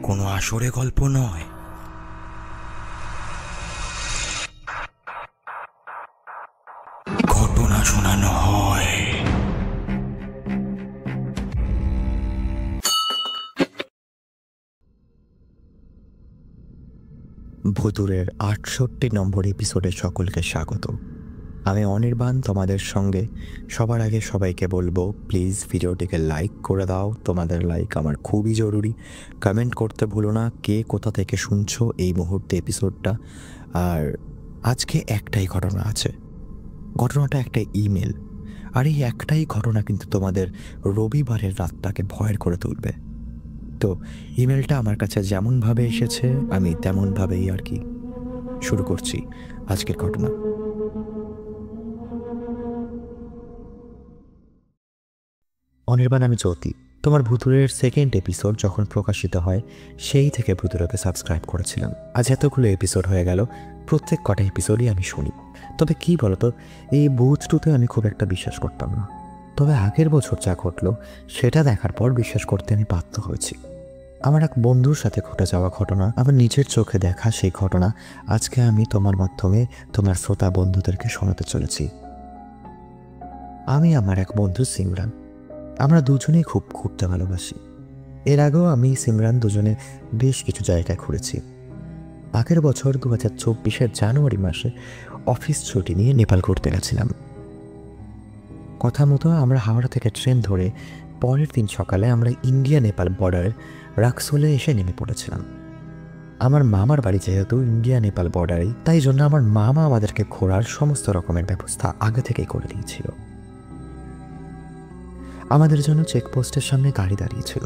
কোনো আসরে গল্প নয়। ঘটনা শোনানো হয়। ভুতুরের ৬৮ নম্বর এপিসোডে সকলকে স্বাগত। আমি অনির্বাণ তোমাদের সঙ্গে। সবার আগে সবাইকে বলবো, প্লিজ ভিডিওটিকে লাইক করে দাও। তোমাদের লাইক আমার খুবই জরুরি। কমেন্ট করতে ভুলো না কে কোথা থেকে শুনছো এই মুহূর্তে এপিসোডটা। আর আজকে একটাই ঘটনা আছে, ঘটনাটা একটা ইমেল। আর এই একটাই ঘটনা কিন্তু তোমাদের রবিবারের রাতটাকে ভয়ের করে তুলবে। তো ইমেলটা আমার কাছে যেমনভাবে এসেছে আমি তেমনভাবেই আর কি শুরু করছি আজকের ঘটনা। অনির্বাণ, আমি জ্যোতি। তোমার ভুতুরের সেকেন্ড এপিসোড যখন প্রকাশিত হয় সেই থেকে ভুতুরকে সাবস্ক্রাইব করেছিলাম। আজ এতগুলো এপিসোড হয়ে গেল, প্রত্যেক কটা এপিসোডই আমি শুনি। তবে কি বলতো, এই ভূত টুতে আমি খুব একটা বিশ্বাস করতাম না। তবে আগের বছর যা ঘটলো সেটা দেখার পর বিশ্বাস করতে আমি বাধ্য হয়েছি। আমার এক বন্ধুর সাথে ঘটে যাওয়া ঘটনা, আমার নিজের চোখে দেখা সেই ঘটনা আজকে আমি তোমার মাধ্যমে তোমার শ্রোতা বন্ধুদেরকে শোনাতে চলেছি। আমি আমার এক বন্ধু সিমরান, আমরা দুজনেই খুব ঘুরতে ভালোবাসি। এর আগেও আমি সিমরান দুজনে বেশ কিছু জায়গায় ঘুরেছি। আগের বছর 2024-এর জানুয়ারি মাসে অফিস ছুটি নিয়ে নেপাল ঘুরতে গেছিলাম। কথা মতো আমরা হাওড়া থেকে ট্রেন ধরে পরের দিন সকালে আমরা ইন্ডিয়া নেপাল বর্ডারের রাক্সোলে এসে নেমে পড়েছিলাম। আমার মামার বাড়ি যেহেতু ইন্ডিয়া নেপাল বর্ডারেই, তাই জন্য আমার মামা আমাদেরকে ঘোরার সমস্ত রকমের ব্যবস্থা আগে থেকেই করে দিয়েছিল। আমাদের জন্য চেকপোস্টের সামনে গাড়ি দাঁড়িয়েছিল।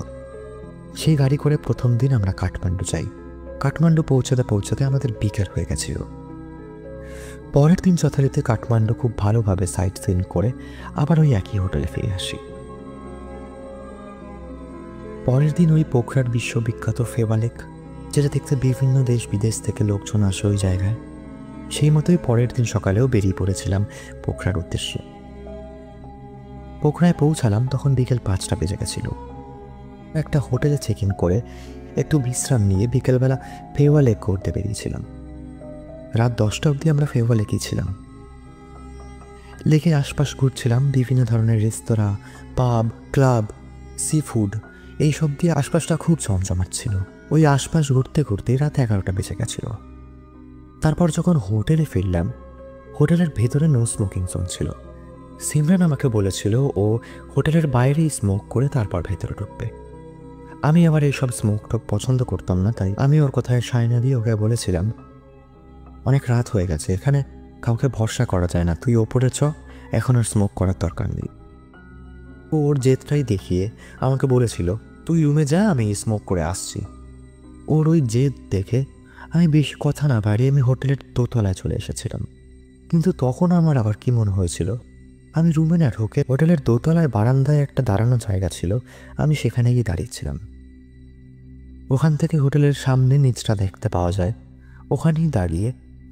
সেই গাড়ি করে প্রথম দিন আমরা কাঠমান্ডু যাই। কাঠমান্ডু পৌঁছাতে পৌঁছাতে আমাদের বিকেল হয়ে গেছিল। পরের দিন যথারীতি কাঠমান্ডু খুব ভালোভাবে সাইট সিন করে আবার ওই একই হোটেলে ফিরে আসি। পরের দিন ওই পোখরার বিশ্ববিখ্যাত ফেওয়া লেক, যেটা দেখতে বিভিন্ন দেশ বিদেশ থেকে লোকজন আসে ওই জায়গায়, সেই মতোই পরের দিন সকালেও বেরিয়ে পড়েছিলাম পোখরার উদ্দেশ্যে। পোখরায় পৌঁছালাম তখন বিকেল 5টা বেজে গেছিল। একটা হোটেলে চেক ইন করে একটু বিশ্রাম নিয়ে বিকেলবেলা ফেওয়া লেক ঘুরতে বেরিয়েছিলাম। রাত 10টা অবধি আমরা ফেওয়া লেকেই ছিলাম। লেকের আশপাশ ঘুরছিলাম, বিভিন্ন ধরনের রেস্তোরাঁ, পাব, ক্লাব, সি ফুড, এইসব দিয়ে আশপাশটা খুব জমজমাট ছিল। ওই আশপাশ ঘুরতে ঘুরতে রাত 11টা বেজে গেছিল। তারপর যখন হোটেলে ফিরলাম, হোটেলের ভেতরে নো স্মোকিং জোন ছিল। সিমরান আমাকে বলেছিল ও হোটেলের বাইরেই স্মোক করে তারপর ভেতরে ঢুকবে। আমি আবার এইসব স্মোক টক পছন্দ করতাম না, তাই আমি ওর কথায় সায় না দিয়ে ওকে বলেছিলাম, অনেক রাত হয়ে গেছে, এখানে কাউকে ভরসা করা যায় না, তুই ওপরে চ, এখন আর স্মোক করার দরকার নেই। ও ওর জেদটাই দেখিয়ে আমাকে বলেছিল, তুই রুমে যা, আমি স্মোক করে আসছি। ওর ওই জেদ দেখে আমি বেশি কথা না বাড়িয়ে আমি হোটেলের দোতলায় চলে এসেছিলাম। কিন্তু তখন আমার আবার কি মনে হয়েছিল, আমি রুমে না ঢোকে হোটেলের দোতলায় বারান্দায় একটা দাঁড়ানো জায়গা ছিল, আমি সেখানে গিয়ে দাঁড়িয়েছিলাম। ওখান থেকে হোটেলের সামনে নিচটা দেখতে পাওয়া যায়। ওখানেই দাঁড়িয়ে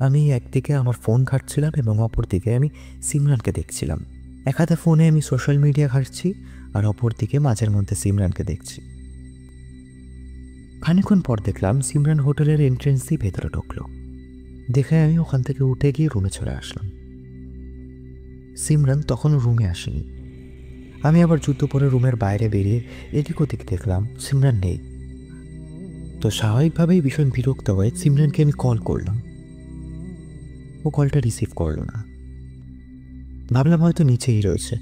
আমি একদিকে আমার ফোন ঘাঁটছিলাম এবং অপরদিকে আমি সিমরানকে দেখছিলাম। এক হাতে ফোনে আমি সোশ্যাল মিডিয়া ঘাঁটছি আর অপরদিকে মাঝের মধ্যে সিমরানকে দেখছি। খানিকক্ষণ পর দেখলাম সিমরান হোটেলের এন্ট্রেন্স দিয়ে ভেতরে ঢুকলো। দেখে আমি ওখান থেকে উঠে গিয়ে রুমে চলে আসলাম। সিমরান তখনও রুমে আসেনি। আমি আবার জুতো পরে রুমের বাইরে বেরিয়ে এদিক ওদিক দেখলাম, সিমরান নেই। তো স্বাভাবিকভাবেই ভীষণ বিরক্ত হয়ে সিমরানকে আমি কল করলাম। ও কলটা রিসিভ করলো না। ভাবলাম হয়তো নিচেই রয়েছে।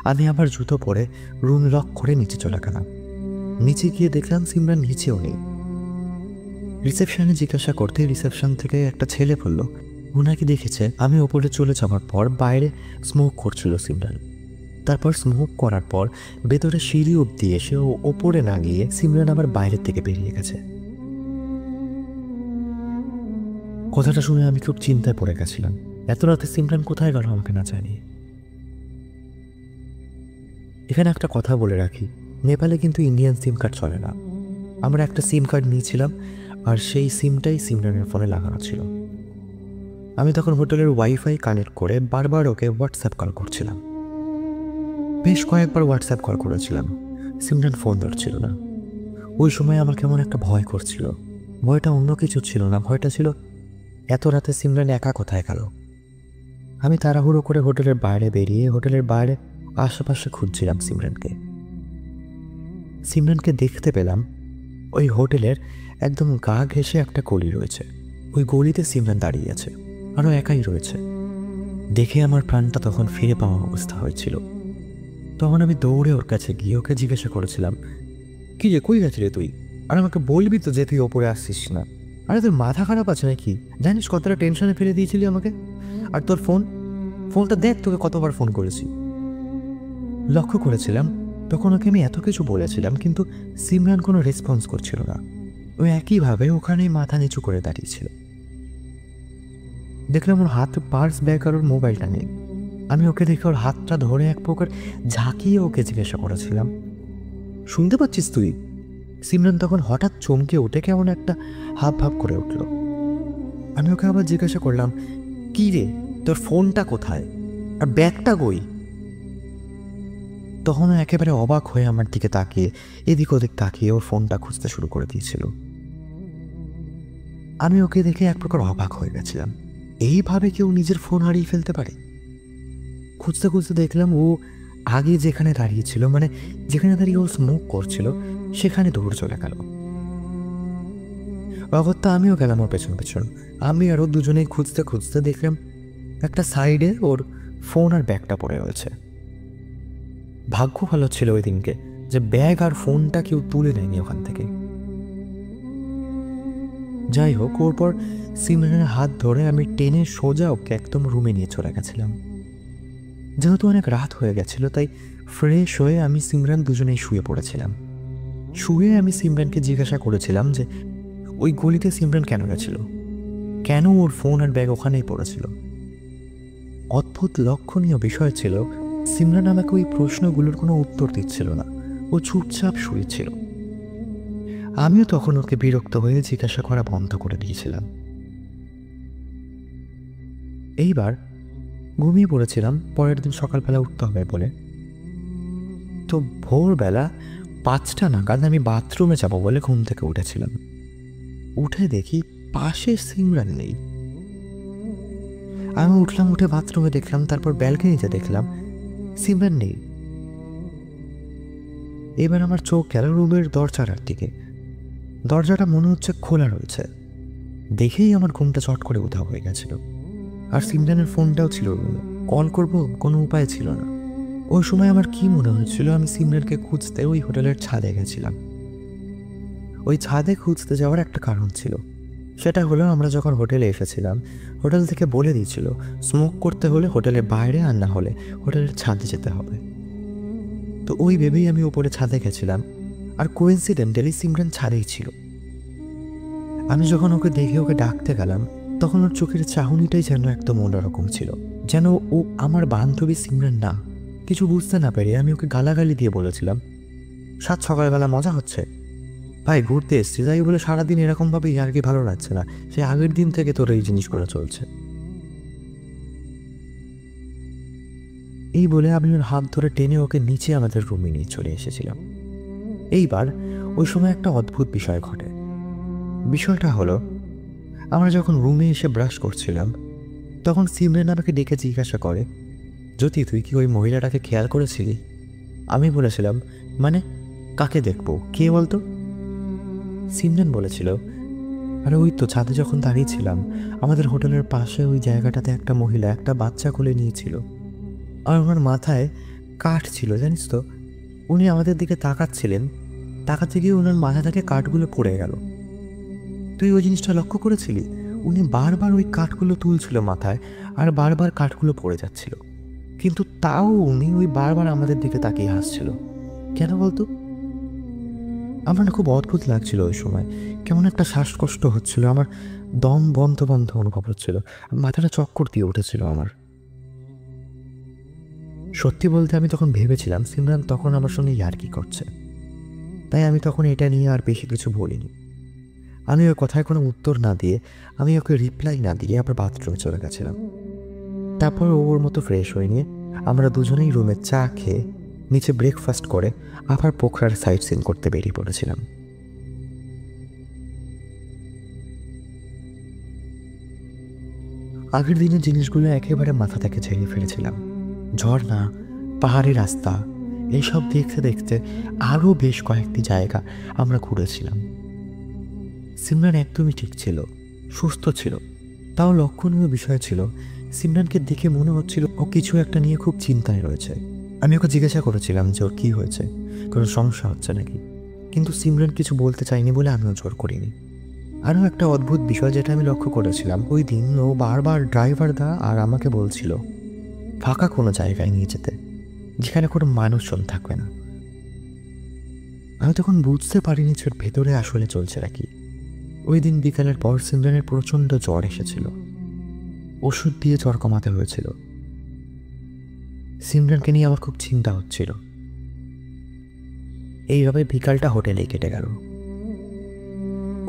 আমি আবার জুতো পরে রুম লক করে নিচে চলে গেলাম। নিচে গিয়ে দেখলাম সিমরান নিচেও নেই। রিসেপশনে জিজ্ঞাসা করতে রিসেপশন থেকে একটা ছেলে বলল ওনাকে দেখেছে আমি ওপরে চলে যাওয়ার পর বাইরে স্মোক করছিল সিমরান। তারপর স্মোক করার পর ভেতরে সিঁড়ি অব্দি এসে ও ওপরে না গিয়ে সিমরান আবার বাইরের থেকে বেরিয়ে গেছে। কথাটা শুনে আমি খুব চিন্তায় পড়ে গেছিলাম, এত রাতে সিমরান কোথায় গেল আমাকে না জানিয়ে। এখানে একটা কথা বলে রাখি, নেপালে কিন্তু ইন্ডিয়ান সিম কার্ড চলে না। আমরা একটা সিম কার্ড নিয়েছিলাম আর সেই সিমটাই সিমরানের ফোনে লাগানো ছিল। আমি তখন হোটেলের ওয়াইফাই কানেক্ট করে বারবার ওকে হোয়াটসঅ্যাপ কল করছিলাম। বেশ কয়েকবার হোয়াটসঅ্যাপ কল করেছিলাম, সিমরান ফোন ধরছিল না। ওই সময় আমার কেমন একটা ভয় করছিল। ভয়টা অন্য কিছু ছিল না, ভয়টা ছিল এত রাতে সিমরান একা কোথায় গেল। আমি তাড়াহুড়ো করে হোটেলের বাইরে বেরিয়ে হোটেলের বাইরে আশেপাশে খুঁজছিলাম সিমরানকে। সিমরানকে দেখতে পেলাম ওই হোটেলের একদম গা ঘেঁষে একটা গলি রয়েছে। ওই গলিতে সিমরান দাঁড়িয়ে আছে, আরও একাই রয়েছে। দেখে আমার প্রাণটা তখন ফিরে পাওয়া অবস্থা হয়েছিল। তখন আমি দৌড়ে ওর কাছে গিয়ে ওকে জিজ্ঞাসা করেছিলাম, কি রে, কই গেছিলি তুই? আর আমাকে বলবি তো যে তুই ওপরে আসছিস না। আরে তোর মাথা খারাপ আছে নাকি? জানিস কতটা টেনশনে ফেলে দিয়েছিলি আমাকে? আর তোর ফোনটা দেখ, তোকে কতবার ফোন করেছি। লক্ষ্য করেছিলাম তখন ওকে আমি এত কিছু বলেছিলাম, কিন্তু সিমরান কোনো রেসপন্স করছিল না। ও একইভাবে ওখানেই মাথা নিচু করে দাঁড়িয়েছিল। দেখলাম ওর হাত, পার্স, ব্যাগ আর ওর মোবাইলটা নেই। আমি ওকে দেখে ওর হাতটা ধরে এক প্রকার ঝাঁকিয়ে ওকে জিজ্ঞাসা করেছিলাম, শুনতে পাচ্ছিস তুই? সিমরান তখন হঠাৎ চমকে উঠে কেমন একটা হাব ভাব করে উঠল। আমি ওকে আবার জিজ্ঞাসা করলাম, কি রে, তোর ফোনটা কোথায় আর ব্যাগটা কই? তখন একেবারে অবাক হয়ে আমার দিকে তাকিয়ে এদিক ওদিক তাকিয়ে ওর ফোনটা খুঁজতে শুরু করে দিয়েছিল। আমি ওকে দেখে এক প্রকার অবাক হয়ে গেছিলাম। এইভাবে কেউ নিজের ফোন হারিয়ে ফেলতে পারে? খুঁজতে খুঁজতে দেখলাম ও আগে যেখানে দাঁড়িয়েছিল, মানে যেখানে দাঁড়িয়ে ও স্মোক করছিল, সেখানে দৌড় চলে গেল। অগত্যা আমিও গেলাম ওর পেছন পেছন। আমি আরও দুজনেই খুঁজতে খুঁজতে দেখলাম একটা সাইডে ওর ফোন আর ব্যাগটা পড়ে রয়েছে। ভাগ্য ভালো ছিল ওই দিনকে যে ব্যাগ আর ফোনটা কেউ তুলে নেয়নি ওখান থেকে। যাই হোক, ওর পর সিমরানের হাত ধরে আমি টেনে সোজা ওকে একদম রুমে নিয়ে চলে গেছিলাম। যেহেতু অনেক রাত হয়ে গেছিল, তাই ফ্রেশ হয়ে আমি সিমরান দুজনেই শুয়ে পড়েছিলাম। শুয়ে আমি সিমরানকে জিজ্ঞাসা করেছিলাম যে ওই গলিতে সিমরান কেন গেছিল, কেন ওর ফোন আর ব্যাগ ওখানেই পড়েছিল। অদ্ভুত লক্ষণীয় বিষয় ছিল, সিমরান আমাকে ওই প্রশ্নগুলোর কোনো উত্তর দিচ্ছিল না। ও চুপচাপ শুয়েছিল। আমিও তখন ওকে বিরক্ত হয়ে জিজ্ঞাসা করা বন্ধ করে দিয়েছিলাম। এইবার ঘুমিয়ে পড়েছিলাম পরের দিন সকালবেলা উঠতে হবে বলে। তো ভোরবেলা 5টা নাগাদ আমি বাথরুমে যাব বলে ঘুম থেকে উঠেছিলাম। উঠে দেখি পাশে সিমরান নেই। আমি উঠলাম, উঠে বাথরুমে দেখলাম, তারপর ব্যালকনিতে দেখলাম সিমরান নেই। এবার আমার চোখ গেল রুমের দরজাটার দিকে। দরজাটা মনে হচ্ছে খোলা রয়েছে। দেখেই আমার ঘুমটা চট করে উধাও হয়ে গেছিল। আর সিমরানের ফোনটাও ছিল রুমে। কল করব কোনো উপায় ছিল না। ওই সময় আমার কি মনে হয়েছিল, আমি সিমরানকে খুঁজতে ওই হোটেলের ছাদে গেছিলাম। ওই ছাদে খুঁজতে যাওয়ার একটা কারণ ছিল। সেটা হলো, আমরা যখন হোটেলে এসেছিলাম হোটেল থেকে বলে দিয়েছিল স্মোক করতে হলে হোটেলের বাইরে, আর না হলে হোটেলের ছাদে যেতে হবে। তো ওই ভেবেই আমি উপরে ছাদে গেছিলাম। আর কোইন্সিডেন্টালি সিমরান ছাদেই ছিল। আমি যখন ওকে দেখে ওকে ডাকতে গেলাম, তখন ওর চোখের চাহনিটাই যেন একদম অন্যরকম ছিল, যেন ও আমার বান্ধবী সিমরান না। কিছু বুঝতে না পেরে আমি ওকে গালাগালি দিয়ে বলেছিলাম, সাত সকালবেলা মজা হচ্ছে ভাই, ঘুরতে এসছি তাই বলে সারাদিন এরকমভাবে আর কি ভালো লাগছে না, সে আগের দিন থেকে তোর এই জিনিসগুলো চলছে। এই বলে আমি ওর হাত ধরে টেনে ওকে নিচে আমাদের রুমে নিয়ে চলে এসেছিলাম। এইবার ওই সময় একটা অদ্ভুত বিষয় ঘটে। বিষয়টা হলো, আমরা যখন রুমে এসে ব্রাশ করছিলাম, তখন সিমরান আমাকে ডেকে জিজ্ঞাসা করে, জ্যোতি তুই কি ওই মহিলাটাকে খেয়াল করেছিলি? আমি বলেছিলাম, মানে কাকে দেখবো, কে বলতো? সিমরান বলেছিল, আরে ওই তো ছাদে যখন দাঁড়িয়েছিলাম আমাদের হোটেলের পাশে ওই জায়গাটাতে একটা মহিলা একটা বাচ্চা কোলে নিয়েছিল। আর ওনার মাথায় কাঠ ছিল, জানিস তো। উনি আমাদের দিকে তাকাচ্ছিলেন, তাকাতে গিয়ে ওনার মাথা থেকে কাঠগুলো পড়ে গেল। তুই ওই জিনিসটা লক্ষ্য করেছিলি? উনি বারবার ওই কাঠগুলো তুলছিল মাথায়, আর বারবার কাঠগুলো পড়ে যাচ্ছিল, কিন্তু তাও উনি ওই বারবার আমাদের দিকে তাকিয়ে হাসছিল। কেন বলতো? আমার না খুব অদ্ভুত লাগছিল ওই সময়। কেমন একটা শ্বাসকষ্ট হচ্ছিল, আমার দম বন্ধ বন্ধ অনুভব হচ্ছিল, মাথাটা চক্কর দিয়ে উঠেছিল আমার। সত্যি বলতে আমি তখন ভেবেছিলাম সিমরান তখন আমার সঙ্গে ইয়ার্কি করছে, তাই আমি তখন এটা নিয়ে আর বেশি কিছু বলিনি। আমি ওই কথায় কোনো উত্তর না দিয়ে, আমি ওকে রিপ্লাই না দিয়ে আবার বাথরুমে চলে গেছিলাম। তারপর ওর মতো ফ্রেশ হয়ে নিয়ে আমরা দুজনেই রুমে চা খেয়ে নিচে ব্রেকফাস্ট করে আবার পোখরার সাইট সিন করতে বেরিয়ে পড়েছিলাম। আগের দিনের জিনিসগুলো একেবারে মাথা থেকে ঝেড়ে ফেলেছিলাম। ঝর্ণা, পাহাড়ি রাস্তা, এইসব দেখতে দেখতে আরও বেশ কয়েকটি জায়গা আমরা ঘুরেছিলাম। সিমরান একদমই ঠিক ছিল, সুস্থ ছিল। তাও লক্ষণীয় বিষয় ছিল, সিমরানকে দেখে মনে হচ্ছিল ও কিছু একটা নিয়ে খুব চিন্তায় রয়েছে। আমি ওকে জিজ্ঞাসা করেছিলাম যে ওর কী হয়েছে, কোনো সমস্যা হচ্ছে নাকি, কিন্তু সিমরান কিছু বলতে চাইনি বলে আমিও জোর করিনি। আরও একটা অদ্ভুত বিষয় যেটা আমি লক্ষ্য করেছিলাম, ওই দিন ও বারবার ড্রাইভারদা আর আমাকে বলছিল ফাঁকা কোনো জায়গায় নিয়ে যেতে, যেখানে কোনো মানুষজন থাকবে না। আমি তখন বুঝতে পারিনি যে ভেতরে আসলে চলছে নাকি। ওই দিন বিকালের পর সিমরানের প্রচণ্ড জ্বর এসেছিল, ওষুধ দিয়ে জ্বর কমাতে হয়েছিল। সিমরানকে নিয়ে আমার খুব চিন্তা হচ্ছিল। এইভাবে বিকালটা হোটেলেই কেটে গেল।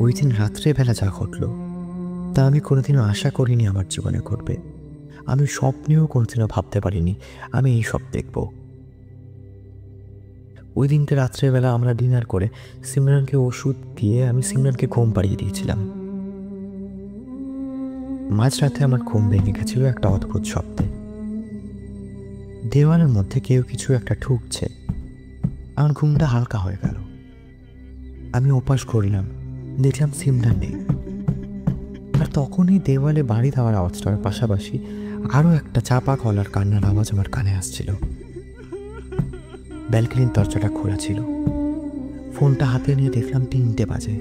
ওই দিন রাত্রেবেলা যা ঘটল তা আমি কোনোদিনও আশা করিনি আমার জীবনে ঘটবে। আমি স্বপ্নেও কোনোদিনও ভাবতে পারিনি আমি এই সব দেখব। ওই দিনটা রাত্রেবেলা আমরা ডিনার করে সিমরানকে ওষুধ দিয়ে আমি সিমরানকে ঘুম পাড়িয়ে দিয়েছিলাম। মাঝরাতে আমার ঘুম ভেঙে গেছিল একটা অদ্ভুত শব্দে। দেওয়ালের মধ্যে কেউ কিছু একটা ঠুকছে। আমার ঘুমটা হালকা হয়ে গেল। আমি ওপাশ করলাম, দেখলাম সিমরান নেই। আর তখনই দেওয়ালে বাড়ি দেওয়ার আওয়াজটার পাশাপাশি আরও একটা চাপা গলার কান্নার আওয়াজ আমার কানে আসছিল। ব্যালকনির দরজাটা খোলা ছিল। ফোনটা হাতে নিয়ে দেখলাম 3টে বাজে।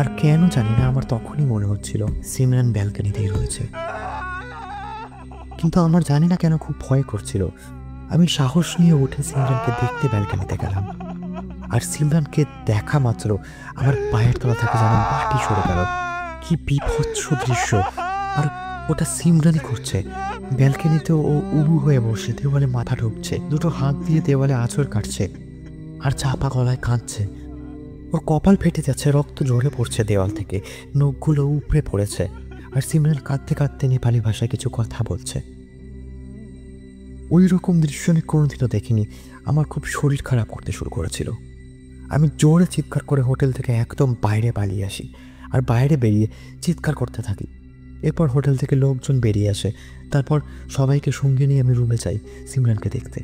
আর কেন জানি না আমার তখনই মনে হচ্ছিল সিমরান ব্যালকনিতেই রয়েছে। কিন্তু আমার জানি না কেন খুব ভয় করছিল। আমি সাহস নিয়ে উঠে সিমরানকে দেখতে ব্যালকনিতে গেলাম। আর সিমরানকে দেখা মাত্র আমার পায়ের তলা থেকে যেন মাটি সরে গেল। কি বিভৎস দৃশ্য! আর ওটা সিমরানই করছে। ব্যালকনিতে ও উবু হয়ে বসে দেওয়ালে মাথা ঢুকছে, দুটো হাত দিয়ে দেওয়ালে আঁচড় কাটছে আর চাপা গলায় কাঁদছে। ওর কপাল ফেটে যাচ্ছে, রক্ত ঝরে পড়ছে দেওয়াল থেকে, নখগুলো উপড়ে পড়েছে। আর সিমরান কাঁদতে কাঁদতে নেপালি ভাষায় কিছু কথা বলছে। ওই রকম দৃশ্য আমি কোনোদিনও দেখিনি। আমার খুব শরীর খারাপ করতে শুরু করেছিল। আমি জোরে চিৎকার করে হোটেল থেকে একদম বাইরে পালিয়ে আসি আর বাইরে বেরিয়ে চিৎকার করতে থাকি। এরপর হোটেল থেকে লোকজন বেরিয়ে আসে। তারপর সবাইকে সঙ্গে নিয়ে আমি রুমে যাই সিমরানকে দেখতে।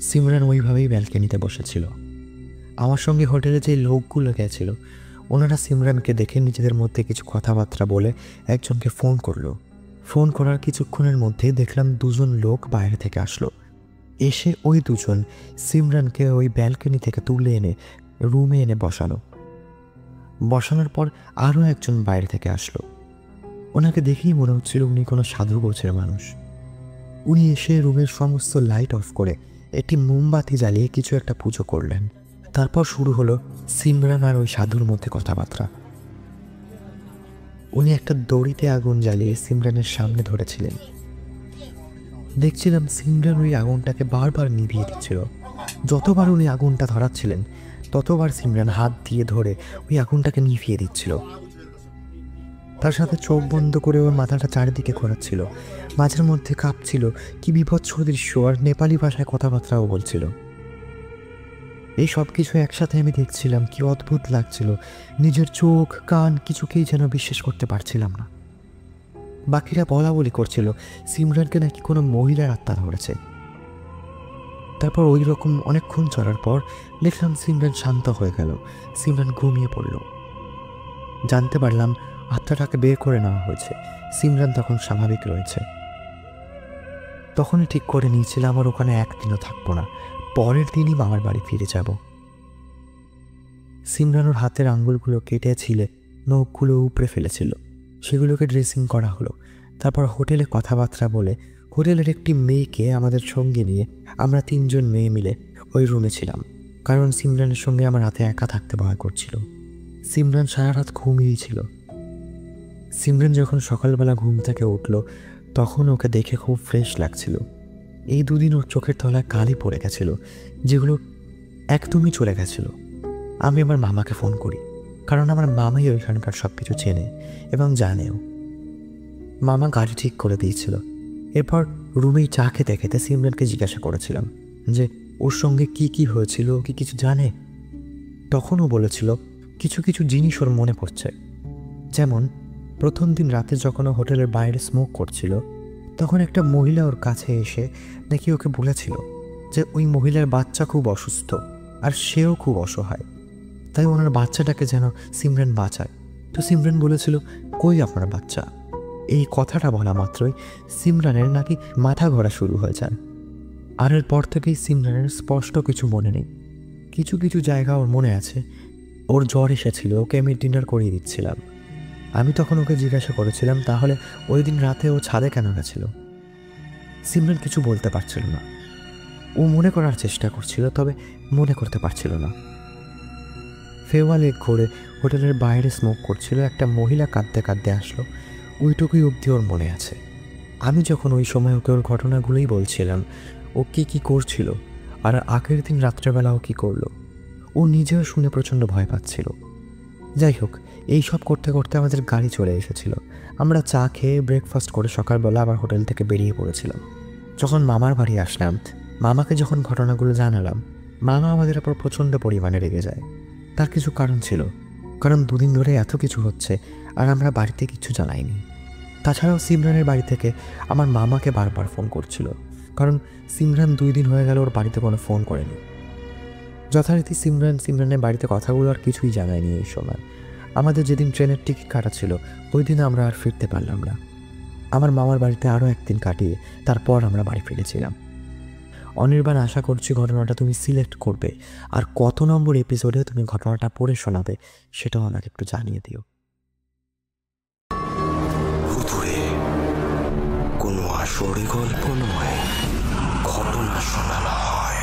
সিমরান ওইভাবেই ব্যালকনিতে বসেছিল। আমার সঙ্গে হোটেলে যে লোকগুলো গেছিল ওনারা সিমরানকে দেখে নিজেদের মধ্যে কিছু কথাবার্তা বলে একজনকে ফোন করলো। ফোন করার কিছুক্ষণের মধ্যে দেখলাম 2জন লোক বাইরে থেকে আসলো। এসে ওই 2জন সিমরানকে ওই ব্যালকনি থেকে তুলে এনে রুমে এনে বসানোর পর আরও একজন বাইরে থেকে আসলো। ওনাকে দেখেই মনে হচ্ছিল উনি কোনো সাধু গোছের মানুষ। উনি এসে রুমের সমস্ত লাইট অফ করে একটি মোমবাতি জ্বালিয়ে কিছু একটা পুজো করলেন। তারপর শুরু হলো সিমরান আর ওই সাধুর মধ্যে কথাবার্তা। উনি একটা দড়িতে আগুন জ্বালিয়ে সিমরানের সামনে ধরেছিলেন। দেখছিলাম সিমরান ওই আগুনটাকে বারবার নিভিয়ে দিচ্ছিল। যতবার উনি আগুনটা ধরাচ্ছিলেন ততবার সিমরান হাত দিয়ে ধরে ওই আগুনটাকে নিভিয়ে দিচ্ছিল। তার সাথে চোখ বন্ধ করে ওর মাথাটা চারিদিকে ঘোরাচ্ছিল, মাঝের মধ্যে কাঁপছিল। কি বিভৎস দৃশ্য! আর নেপালি ভাষায় কথাবার্তাও বলছিল। এই সব কিছু একসাথে আমি দেখছিলাম, কি অদ্ভুত লাগছিল। নিজের চোখ কান কিছুকেই যেন বিশ্বাস করতে পারছিলাম না। বাকিরা বলা বলি করছিল সিমরানকে নাকি কোনো মহিলার আত্মা ধরেছে। তারপর ওই রকম অনেকক্ষণ চলার পর দেখলাম সিমরান শান্ত হয়ে গেল। সিমরান ঘুমিয়ে পড়ল। জানতে পারলাম আত্মাটাকে বের করে নেওয়া হয়েছে। সিমরান তখন স্বাভাবিক রয়েছে। তখনই ঠিক করে নিয়েছিলাম আর ওখানে একদিনও থাকবো না, পরের দিনই মামার বাড়ি ফিরে যাব। সিমরান ওর হাতের আঙ্গুলগুলো কেটে ছিলে নখগুলো উপড়ে ফেলেছিল, সেগুলোকে ড্রেসিং করা হলো। তারপর হোটেলে কথাবার্তা বলে হোটেলের একটি মেয়েকে আমাদের সঙ্গে নিয়ে আমরা 3জন মেয়ে মিলে ওই রুমে ছিলাম, কারণ সিমরানের সঙ্গে আমার রাতে একা থাকতে ভয় করছিল। সিমরান সারা রাত ঘুমিয়েছিল। সিমরান যখন সকালবেলা ঘুম থেকে উঠল তখন ওকে দেখে খুব ফ্রেশ লাগছিল। এই 2 দিন ওর চোখের তলায় কালি পড়ে গেছিল, যেগুলো একদমই চলে গেছিল। আমি আমার মামাকে ফোন করি, কারণ আমার মামাই ওইখানকার সব কিছু চেনে এবং জানেও। মামা গাড়ি ঠিক করে দিয়েছিল। এরপর রুমেই চা খেতে খেতে সিমরানকে জিজ্ঞাসা করেছিলাম যে ওর সঙ্গে কি কি হয়েছিল, ও কি কিছু জানে। তখন ও বলেছিল কিছু কিছু জিনিস ওর মনে পড়ছে, যেমন প্রথম দিন রাতে যখন ও হোটেলের বাইরে স্মোক করছিল, তখন একটা মহিলা ওর কাছে এসে নাকি ওকে বলেছিল যে ওই মহিলার বাচ্চা খুব অসুস্থ আর সেও খুব অসহায়, তাই ওনার বাচ্চাটাকে যেন সিমরান বাঁচায়। তো সিমরান বলেছিল, কই আপনার বাচ্চা? এই কথাটা বলা মাত্রই সিমরানের নাকি মাথা ঘোরা শুরু হয়ে যায়। আর এরপর থেকেই সিমরানের স্পষ্ট কিছু মনে নেই। কিছু কিছু জায়গা ওর মনে আছে। ওর জ্বর এসেছিল, ওকে আমি ডিনার করিয়ে দিচ্ছিলাম। আমি তখন ওকে জিজ্ঞাসা করেছিলাম, তাহলে ওই দিন রাতে ও ছাদে কেন গেছিল? সিমরান কিছু বলতে পারছিল না। ও মনে করার চেষ্টা করছিল, তবে মনে করতে পারছিল না। ফেওয়ালে ঘুরে হোটেলের বাইরে স্মোক করছিল, একটা মহিলা কাঁদতে কাঁদতে আসলো, ওইটুকুই অবধি ওর মনে আছে। আমি যখন ওই সময় ওকে ওর ঘটনাগুলোই বলছিলাম, ও কী করছিল আর আগের দিন রাত্রেবেলা ও কী করলো, ও নিজেও শুনে প্রচণ্ড ভয় পাচ্ছিল। যাই হোক, এইসব করতে করতে আমাদের গাড়ি চলে এসেছিল। আমরা চা খেয়ে ব্রেকফাস্ট করে সকালবেলা আবার হোটেল থেকে বেরিয়ে পড়েছিলাম। যখন মামার বাড়ি আসলাম, মামাকে যখন ঘটনাগুলো জানালাম, মামা আমাদের উপর প্রচণ্ড পরিমাণে রেগে যায়। তার কিছু কারণ ছিল, কারণ দুদিন ধরে এত কিছু হচ্ছে আর আমরা বাড়িতে কিছু জানাইনি। তাছাড়াও সিমরানের বাড়ি থেকে আমার মামাকে বারবার ফোন করছিল, কারণ সিমরান 2 দিন হয়ে গেল ওর বাড়িতে কোনো ফোন করেনি। যথারীতি সিমরানের বাড়িতে কথাগুলো আর কিছুই জানায়নি। এই সময় আমাদের যেদিন ট্রেনের টিকিট কাটা ছিল, ওই দিন আমরা আর ফিরতে পারলাম না। আমার মামার বাড়িতে আরও একদিন কাটিয়ে তারপর আমরা বাড়ি ফিরেছিলাম। অনির্বাণ, আশা করছি ঘটনাটা তুমি সিলেক্ট করবে, আর কত নম্বর এপিসোডে তুমি ঘটনাটা পড়ে শোনাবে সেটাও আমাকে একটু জানিয়ে দিও। ভুতুড়ে কোনো আসরে গল্প নয়, ঘটনা শোনানো হয়।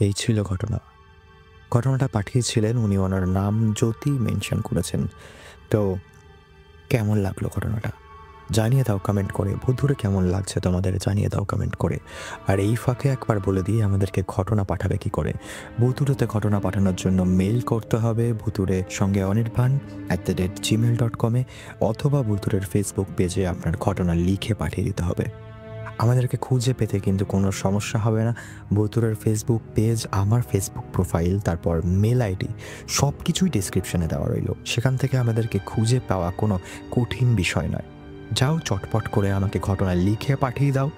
এই ছিল ঘটনাটা পাঠিয়েছিলেন উনি, ওনার নাম জ্যোতি মেনশন করেছেন। তো কেমন লাগলো ঘটনাটা জানিয়ে দাও কমেন্ট করে। ভুতুড়ে কেমন লাগছে তোমাদের জানিয়ে দাও কমেন্ট করে। আর এই ফাঁকে একবার বলে দিয়ে আমাদেরকে ঘটনা পাঠাবে কি করে। ভুতুড়েতে ঘটনা পাঠানোর জন্য মেইল করতে হবে ভুতুড়ে সঙ্গে anirban@gmail.com অথবা ভুতুড়ের ফেসবুক পেজে আপনার ঘটনা লিখে পাঠিয়ে দিতে হবে। আমাদেরকে খুঁজে পেতে কিন্তু কোনো সমস্যা হবে না। ভুতুড়ের ফেসবুক পেজ, আমার ফেসবুক প্রোফাইল, তারপর মেল আইডি সব কিছুই ডিসক্রিপশনে দেওয়া রইল। সেখান থেকে আমাদেরকে খুঁজে পাওয়া কোনো কঠিন বিষয় নয়। যাও, চটপট করে আমাকে ঘটনা লিখে পাঠিয়ে দাও।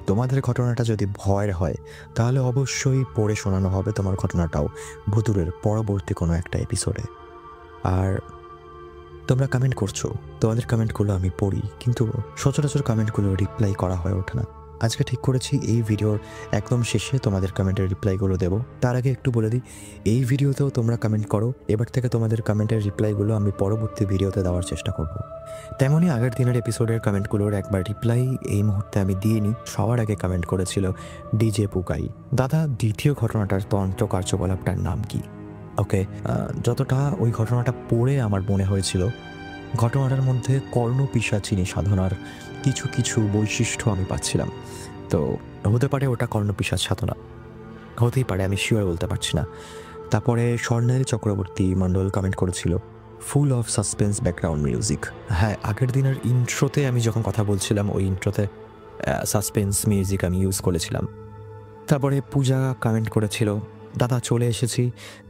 তোমাদের ঘটনাটা যদি ভয়ের হয় তাহলে অবশ্যই পড়ে শোনানো হবে তোমার ঘটনাটাও ভুতুড়ের পরবর্তী কোনো একটা এপিসোডে। আর তোমরা কমেন্ট করছো, তোমাদের কমেন্টগুলো আমি পড়ি, কিন্তু সচরাচর কমেন্টগুলো রিপ্লাই করা হয়ে ওঠে না। আজকে ঠিক করেছি এই ভিডিওর একদম শেষে তোমাদের কমেন্টের রিপ্লাইগুলো দেবো। তার আগে একটু বলে দিই, এই ভিডিওতেও তোমরা কমেন্ট করো। এবার থেকে তোমাদের কমেন্টের রিপ্লাইগুলো আমি পরবর্তী ভিডিওতে দেওয়ার চেষ্টা করব। তেমনই আগের দিনের এপিসোডের কমেন্টগুলোর একবার রিপ্লাই এই মুহূর্তে আমি দিয়ে নিই। সবার আগে কমেন্ট করেছিল ডিজে পুকাই। দাদা, দ্বিতীয় ঘটনাটার তন্ত্র কার্যকলাপটার নাম কি? ওকে, যতটা ওই ঘটনাটা পড়ে আমার মনে হয়েছিল, ঘটনাটার মধ্যে কর্ণপিশাচিনী সাধনার কিছু কিছু বৈশিষ্ট্য আমি পাচ্ছিলাম। তো হতে পারে ওটা কর্ণপিশাচ সাধনা, হতেই পারে, আমি শিওর বলতে পারছি না। তারপরে স্বর্ণালী চক্রবর্তী মণ্ডল কমেন্ট করেছিল full of suspense background music. হ্যাঁ, আগের দিনের ইন্ট্রোতে আমি যখন কথা বলছিলাম ওই ইন্ট্রোতে সাসপেন্স মিউজিক আমি ইউজ করেছিলাম। তারপরে পূজা কমেন্ট করেছিল দাদা চলে এসেছি,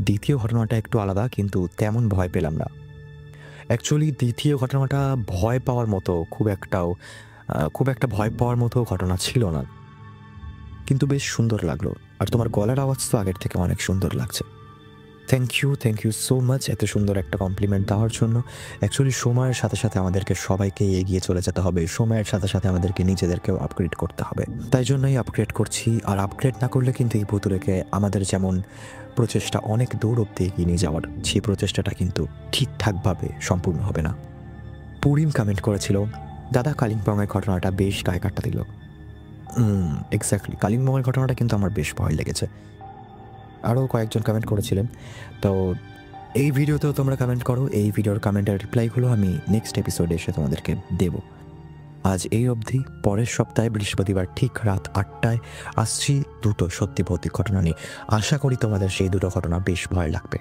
দ্বিতীয় ঘটনাটা একটু আলাদা কিন্তু তেমন ভয় পেলাম না। অ্যাকচুয়ালি দ্বিতীয় ঘটনাটা ভয় পাওয়ার মতো খুব একটা ভয় পাওয়ার মতো ঘটনা ছিল না, কিন্তু বেশ সুন্দর লাগলো। আর তোমার গলার আওয়াজ তো আগের থেকে অনেক সুন্দর লাগছে। থ্যাংক ইউ সো মাচ এত সুন্দর একটা কমপ্লিমেন্ট দেওয়ার জন্য। অ্যাকচুয়ালি সময়ের সাথে সাথে আমাদেরকে সবাইকে এগিয়ে চলে যেতে হবে, সময়ের সাথে সাথে আমাদেরকে নিজেদেরকেও আপগ্রেড করতে হবে। তাই জন্যই আপগ্রেড করছি। আর আপগ্রেড না করলে কিন্তু এই ভুতুড়েকে আমাদের যেমন প্রচেষ্টা অনেক দূর অব্দি এগিয়ে নিয়ে যাওয়ার, সেই প্রচেষ্টাটা কিন্তু ঠিকঠাকভাবে সম্পূর্ণ হবে না। পুরিম কমেন্ট করেছিল দাদা কালিম্পংয়ের ঘটনাটা বেশ গায়ে কাটা দিল। এক্স্যাক্টলি, কালিম্পংয়ের ঘটনাটা কিন্তু আমার বেশ ভয় লেগেছে। আরও কয়েকজন কমেন্ট করেছিলেন। তো এই ভিডিওতেও তোমরা কমেন্ট করো, এই ভিডিওর কমেন্টের রিপ্লাইগুলো আমি নেক্সট এপিসোডে এসে তোমাদেরকে দেব। আজ এই অবধি। পরের সপ্তাহে বৃহস্পতিবার ঠিক রাত 8টায় আসছি দুটো সত্যি ভৌতিক ঘটনা নিয়ে। আশা করি তোমাদের সেই দুটো ঘটনা বেশ ভয় লাগবে।